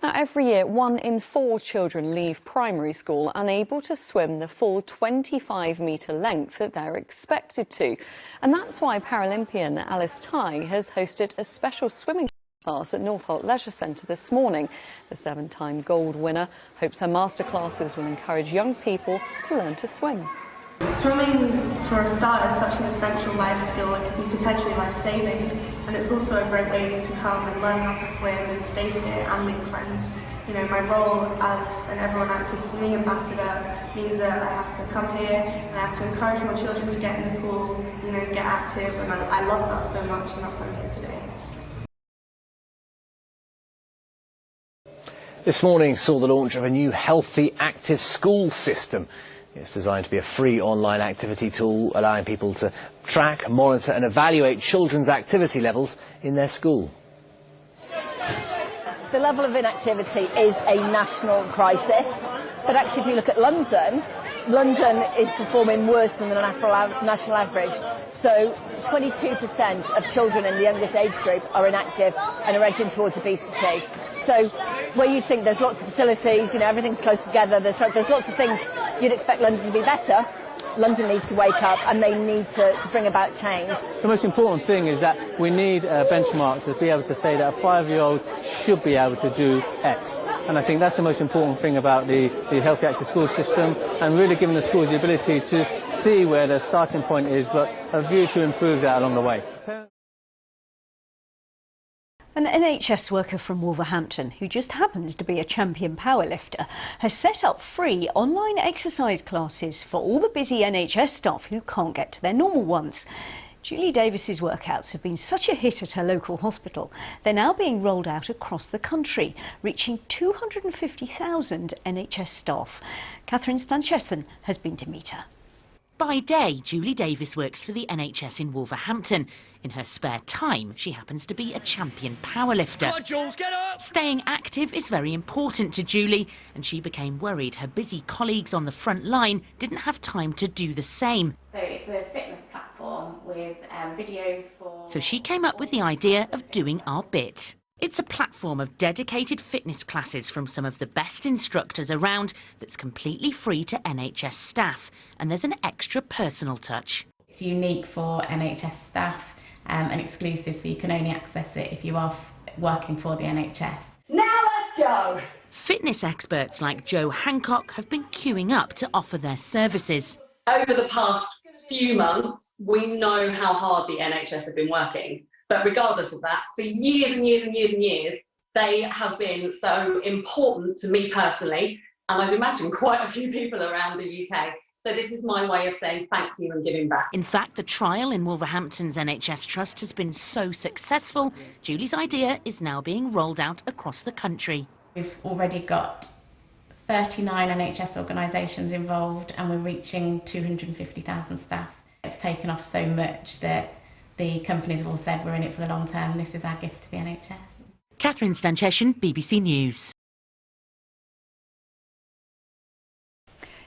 Now, every year, 1 in 4 children leave primary school unable to swim the full 25-metre length that they're expected to. And that's why Paralympian Alice Tai has hosted a special swimming class at Northolt Leisure Centre this morning. The 7-time gold winner hopes her masterclasses will encourage young people to learn to swim. Swimming, for a start, is such an essential life skill. It can be potentially life-saving, and it's also a great way to come and learn how to swim and stay fit and make friends. You know, my role as an Everyone Active Swimming Ambassador means that I have to come here and I have to encourage my children to get in the pool, you know, get active, and I love that so much, and that's why I'm here today. This morning saw the launch of a new Healthy Active School system. It's designed to be a free online activity tool, allowing people to track, monitor and evaluate children's activity levels in their school. The level of inactivity is a national crisis, but actually if you look at London, London is performing worse than the national average. So 22% of children in the youngest age group are inactive and are edging towards obesity. So where you think there's lots of facilities, you know, everything's close together, there's lots of things you'd expect London to be better, London needs to wake up and they need to bring about change. The most important thing is that we need a benchmark to be able to say that a 5-year-old should be able to do X. And I think that's the most important thing about the Healthy Active School system, and really giving the schools the ability to see where their starting point is, but a view to improve that along the way. An NHS worker from Wolverhampton, who just happens to be a champion powerlifter, has set up free online exercise classes for all the busy NHS staff who can't get to their normal ones. Julie Davis's workouts have been such a hit at her local hospital. They're now being rolled out across the country, reaching 250,000 NHS staff. Catherine Stancheson has been to meet her. By day, Julie Davis works for the NHS in Wolverhampton. In her spare time, she happens to be a champion powerlifter. Come on, Jules, get up! Staying active is very important to Julie, and she became worried her busy colleagues on the front line didn't have time to do the same. So it's a fitness platform with videos for... So she came up with the idea of doing our bit. It's a platform of dedicated fitness classes from some of the best instructors around that's completely free to NHS staff, and there's an extra personal touch. It's unique for NHS staff and exclusive, so you can only access it if you are working for the NHS. Now let's go! Fitness experts like Joe Hancock have been queuing up to offer their services. Over the past few months, we know how hard the NHS have been working. But regardless of that, for years and years and years and years, they have been so important to me personally, and I'd imagine quite a few people around the UK. So this is my way of saying thank you and giving back. In fact, the trial in Wolverhampton's NHS Trust has been so successful, Julie's idea is now being rolled out across the country. We've already got 39 NHS organisations involved, and we're reaching 250,000 staff. It's taken off so much that the companies have all said we're in it for the long term. This is our gift to the NHS. Catherine Stancheson, BBC News.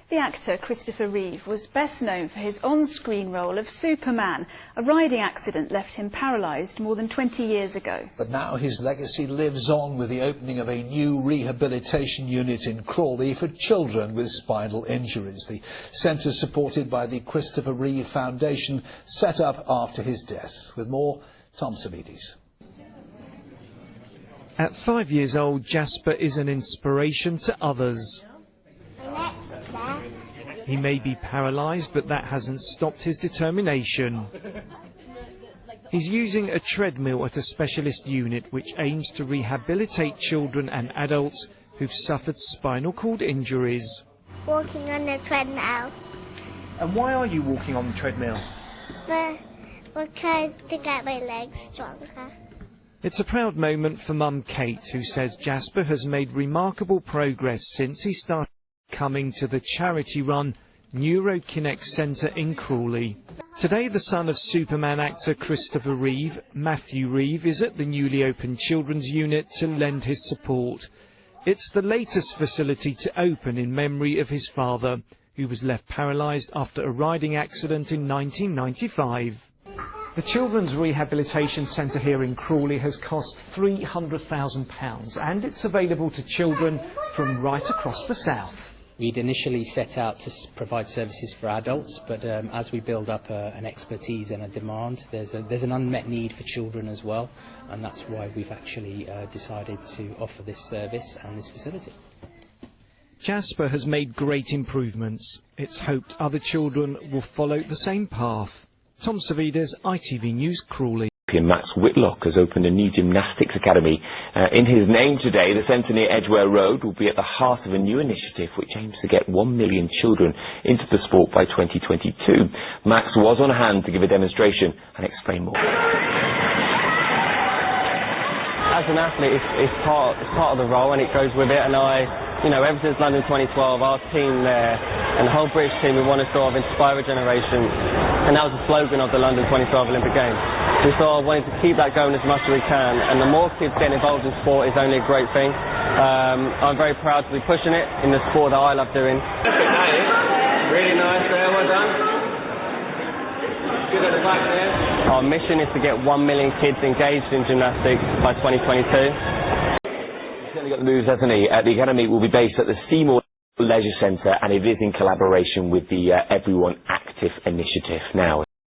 The actor Christopher Reeve was best known for his on-screen role of Superman. A riding accident left him paralysed more than 20 years ago. But now his legacy lives on with the opening of a new rehabilitation unit in Crawley for children with spinal injuries. The centre, supported by the Christopher Reeve Foundation, set up after his death. With more, Tom Samides. At 5 years old, Jasper is an inspiration to others. He may be paralysed, but that hasn't stopped his determination. He's using a treadmill at a specialist unit which aims to rehabilitate children and adults who've suffered spinal cord injuries. Walking on the treadmill. And why are you walking on the treadmill? Because to get my legs stronger. It's a proud moment for Mum Kate, who says Jasper has made remarkable progress since he started coming to the charity-run NeuroConnect Centre in Crawley. Today, the son of Superman actor Christopher Reeve, Matthew Reeve, is at the newly opened children's unit to lend his support. It's the latest facility to open in memory of his father, who was left paralysed after a riding accident in 1995. The Children's Rehabilitation Centre here in Crawley has cost £300,000 and it's available to children from right across the south. We'd initially set out to provide services for adults, but as we build up an expertise and a demand, there's an unmet need for children as well, and that's why we've actually decided to offer this service and this facility. Jasper has made great improvements. It's hoped other children will follow the same path. Tom Savides, ITV News, Crawley. Max Whitlock has opened a new gymnastics academy. In his name today, the centre near Edgware Road will be at the heart of a new initiative which aims to get 1 million children into the sport by 2022. Max was on hand to give a demonstration and explain more. As an athlete, it's part of the role and it goes with it, and ever since London 2012, our team there and the whole British team, we want to sort of inspire a generation, and that was the slogan of the London 2012 Olympic Games. We sort of wanted to keep that going as much as we can, and the more kids getting involved in sport is only a great thing. I'm very proud to be pushing it in the sport that I love doing. Really nice there, well done. Good at the back there. Our mission is to get 1 million kids engaged in gymnastics by 2022. Got the moves, hasn't he? The academy will be based at the Seymour Leisure Centre, and it is in collaboration with the Everyone Active initiative. Now,